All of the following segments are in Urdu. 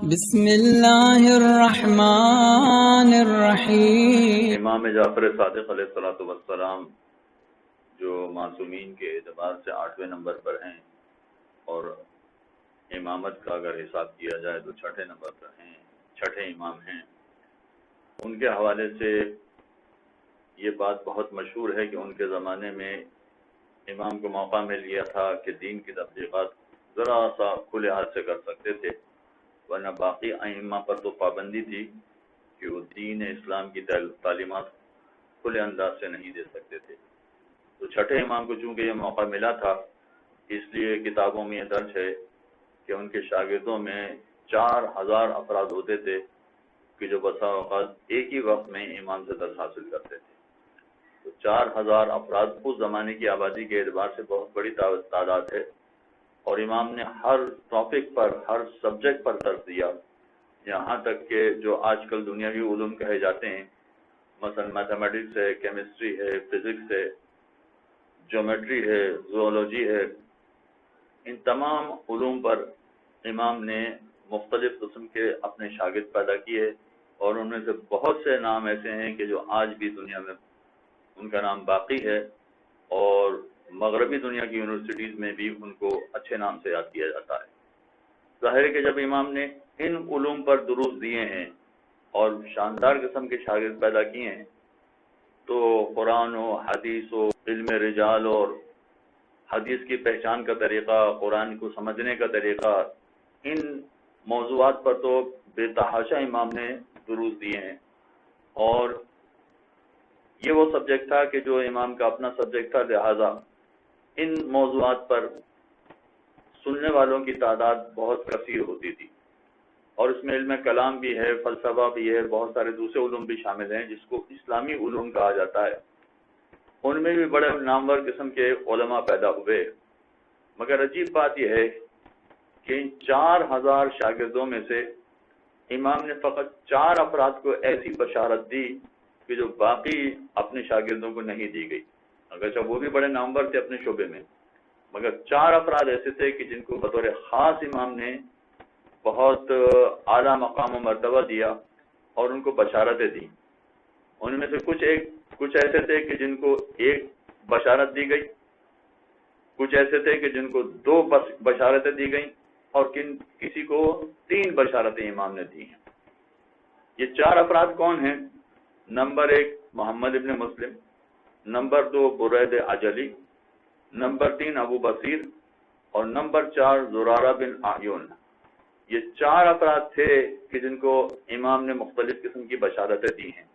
بسم اللہ الرحمن الرحیم۔ امام جعفر صادق علیہ الصلوۃ والسلام جو معصومین کے اعتبار سے 8ویں نمبر پر ہیں اور امامت کا اگر حساب کیا جائے تو 6 نمبر پر ہیں، 6 امام ہیں۔ ان کے حوالے سے یہ بات بہت مشہور ہے کہ ان کے زمانے میں امام کو موقع مل گیا تھا کہ دین کی تبلیغات ذرا سا کھلے ہاتھ سے کر سکتے تھے، ورنہ باقی ائمہ پر تو پابندی تھی کہ وہ دین اسلام کی تعلیمات کھلے انداز سے نہیں دے سکتے تھے۔ تو 6 امام کو چونکہ یہ موقع ملا تھا، اس لیے کتابوں میں یہ درج ہے کہ ان کے شاگردوں میں 4000 افراد ہوتے تھے کہ جو بسا اوقات ایک ہی وقت میں امام سے درس حاصل کرتے تھے۔ تو 4000 افراد اس زمانے کی آبادی کے اعتبار سے بہت بڑی تعداد ہے، اور امام نے ہر ٹاپک پر، ہر سبجیکٹ پر درس دیا، یہاں تک کہ جو آج کل دنیاوی علوم کہے جاتے ہیں، مثلا میتھمیٹکس ہے، کیمسٹری ہے، فزکس ہے، جیومیٹری ہے، زوالوجی ہے، ان تمام علوم پر امام نے مختلف قسم کے اپنے شاگرد پیدا کیے، اور ان میں سے بہت سے نام ایسے ہیں کہ جو آج بھی دنیا میں ان کا نام باقی ہے، اور مغربی دنیا کی یونیورسٹیز میں بھی ان کو اچھے نام سے یاد کیا جاتا ہے۔ ظاہر ہے کہ جب امام نے ان علوم پر دروس دیے ہیں اور شاندار قسم کے شاگرد پیدا کیے ہیں، تو قرآن و حدیث و علم رجال اور حدیث کی پہچان کا طریقہ، قرآن کو سمجھنے کا طریقہ، ان موضوعات پر تو بے تحاشا امام نے دروس دیے ہیں، اور یہ وہ سبجیکٹ تھا کہ جو امام کا اپنا سبجیکٹ تھا، لہذا ان موضوعات پر سننے والوں کی تعداد بہت کثیر ہوتی تھی، اور اس میں علم کلام بھی ہے، فلسفہ بھی ہے، بہت سارے دوسرے علوم بھی شامل ہیں جس کو اسلامی علوم کہا جاتا ہے۔ ان میں بھی بڑے نامور قسم کے علماء پیدا ہوئے، مگر عجیب بات یہ ہے کہ ان 4000 شاگردوں میں سے امام نے فقط 4 افراد کو ایسی بشارت دی کہ جو باقی اپنے شاگردوں کو نہیں دی گئی، اگرچہ وہ بھی بڑے نامور تھے اپنے شعبے میں، مگر 4 افراد ایسے تھے کہ جن کو بطور خاص امام نے بہت اعلیٰ مقام و مرتبہ دیا اور ان کو بشارتیں دی۔ ان میں سے کچھ ایسے تھے کہ جن کو 1 بشارت دی گئی، کچھ ایسے تھے کہ جن کو 2 بشارتیں دی گئیں، اور کسی کو 3 بشارتیں امام نے دی ہیں۔ یہ 4 افراد کون ہیں؟ نمبر 1 محمد ابن مسلم، نمبر 2 برید عجلی، نمبر 3 ابو بصیر، اور نمبر 4 زرارہ بن اعین۔ یہ 4 افراد تھے کہ جن کو امام نے مختلف قسم کی بشارتیں دی ہیں۔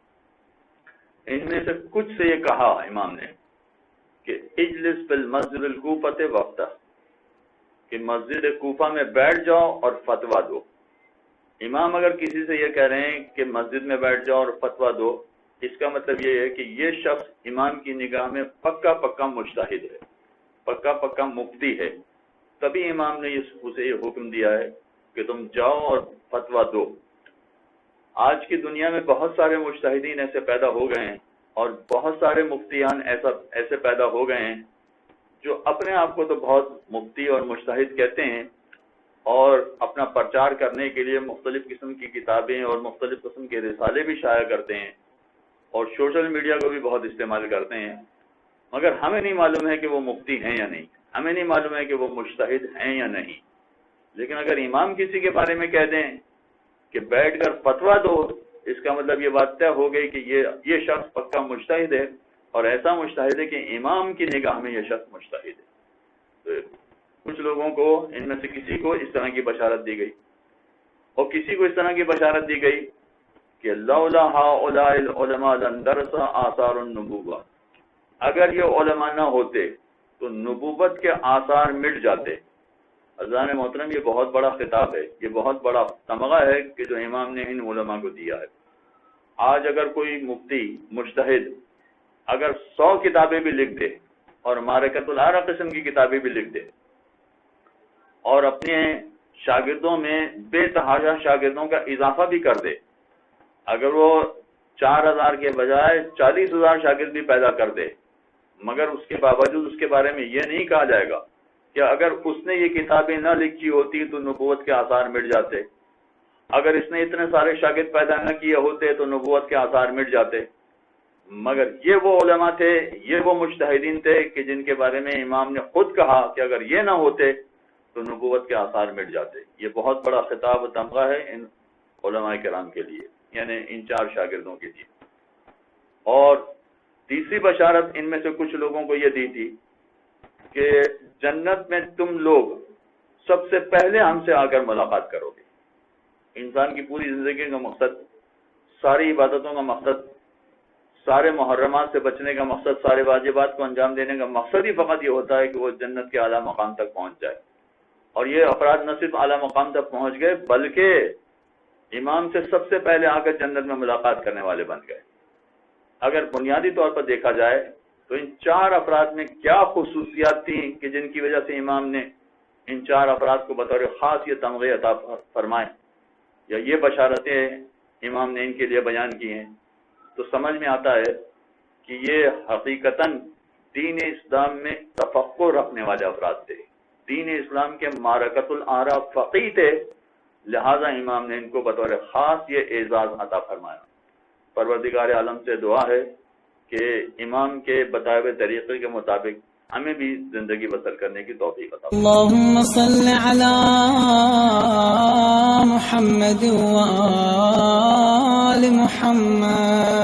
ان میں سے کچھ سے یہ کہا امام نے کہ اجلس فی المسجد الکوفۃ وفتح، کہ مسجد کوفہ میں بیٹھ جاؤ اور فتویٰ دو۔ امام اگر کسی سے یہ کہہ رہے ہیں کہ مسجد میں بیٹھ جاؤ اور فتویٰ دو، اس کا مطلب یہ ہے کہ یہ شخص امام کی نگاہ میں پکا مجتہد ہے، پکا مفتی ہے، تبھی امام نے اسے یہ حکم دیا ہے کہ تم جاؤ اور فتویٰ دو۔ آج کی دنیا میں بہت سارے مجتہدین ایسے پیدا ہو گئے ہیں، اور بہت سارے مفتیان ایسے پیدا ہو گئے ہیں جو اپنے آپ کو تو بہت مفتی اور مجتہد کہتے ہیں، اور اپنا پرچار کرنے کے لیے مختلف قسم کی کتابیں اور مختلف قسم کے رسالے بھی شائع کرتے ہیں، اور سوشل میڈیا کو بھی بہت استعمال کرتے ہیں، مگر ہمیں نہیں معلوم ہے کہ وہ مفتی ہیں یا نہیں، ہمیں نہیں معلوم ہے کہ وہ مجتہد ہیں یا نہیں۔ لیکن اگر امام کسی کے بارے میں کہہ دیں کہ بیٹھ کر فتویٰ دو، اس کا مطلب یہ بات طے ہو گئی کہ یہ شخص پکا مجتہد ہے، اور ایسا مجتہد ہے کہ امام کی نگاہ میں یہ شخص مجتہد ہے۔ تو کچھ لوگوں کو، ان میں سے کسی کو اس طرح کی بشارت دی گئی، اور کسی کو اس طرح کی بشارت دی گئی کہ لولا ہؤلاء العلماء لندرس آثار النبوہ، اگر یہ علماء نہ ہوتے تو نبوت کے آثار مٹ جاتے۔ عزیزان محترم، یہ بہت بڑا خطاب ہے، یہ بہت بڑا تمغہ ہے کہ جو امام نے ان علماء کو دیا ہے۔ آج اگر کوئی مفتی مجتہد اگر 100 کتابیں بھی لکھ دے، اور معرکۃ الاعریٰ قسم کی کتابیں بھی لکھ دے، اور اپنے شاگردوں میں بے تحاشا شاگردوں کا اضافہ بھی کر دے، اگر وہ 4000 کے بجائے 40000 شاگرد بھی پیدا کر دے، مگر اس کے باوجود اس کے بارے میں یہ نہیں کہا جائے گا کہ اگر اس نے یہ کتابیں نہ لکھی ہوتی تو نبوت کے آثار مٹ جاتے۔ اگر اس نے اتنے سارے شاگرد پیدا نہ کیے ہوتے تو نبوت کے آثار مٹ جاتے، مگر یہ وہ علماء تھے، یہ وہ مجتہدین تھے کہ جن کے بارے میں امام نے خود کہا کہ اگر یہ نہ ہوتے تو نبوت کے آثار مٹ جاتے۔ یہ بہت بڑا خطاب و تمغہ ہے ان علماء کرام کے لیے، یعنی ان 4 شاگردوں کے لیے۔ اور تیسری بشارت ان میں سے کچھ لوگوں کو یہ دی تھی کہ جنت میں تم لوگ سب سے پہلے ہم سے آ کر ملاقات کرو گے۔ انسان کی پوری زندگی کا مقصد، ساری عبادتوں کا مقصد، سارے محرمات سے بچنے کا مقصد، سارے واجبات کو انجام دینے کا مقصد ہی فقط یہ ہوتا ہے کہ وہ جنت کے اعلیٰ مقام تک پہنچ جائے۔ اور یہ افراد نہ صرف اعلیٰ مقام تک پہنچ گئے بلکہ امام سے سب سے پہلے آ کر جنت میں ملاقات کرنے والے بن گئے۔ اگر بنیادی طور پر دیکھا جائے تو ان 4 افراد میں کیا خصوصیات تھیں کہ جن کی وجہ سے امام نے ان 4 افراد کو بطور خاص یہ تمغے عطا فرمائے یا یہ بشارتیں امام نے ان کے لیے بیان کی ہیں، تو سمجھ میں آتا ہے کہ یہ حقیقتاً دین اسلام میں تفقہ رکھنے والے افراد تھے، دین اسلام کے معرکۃ الآراء فقیہ تھے، لہذا امام نے ان کو بطور خاص یہ اعزاز عطا فرمایا۔ پروردگار عالم سے دعا ہے کہ امام کے بتائے ہوئے طریقے کے مطابق ہمیں بھی زندگی بسر کرنے کی توفیق عطا فرمائے۔ اللهم صل على محمد وآل محمد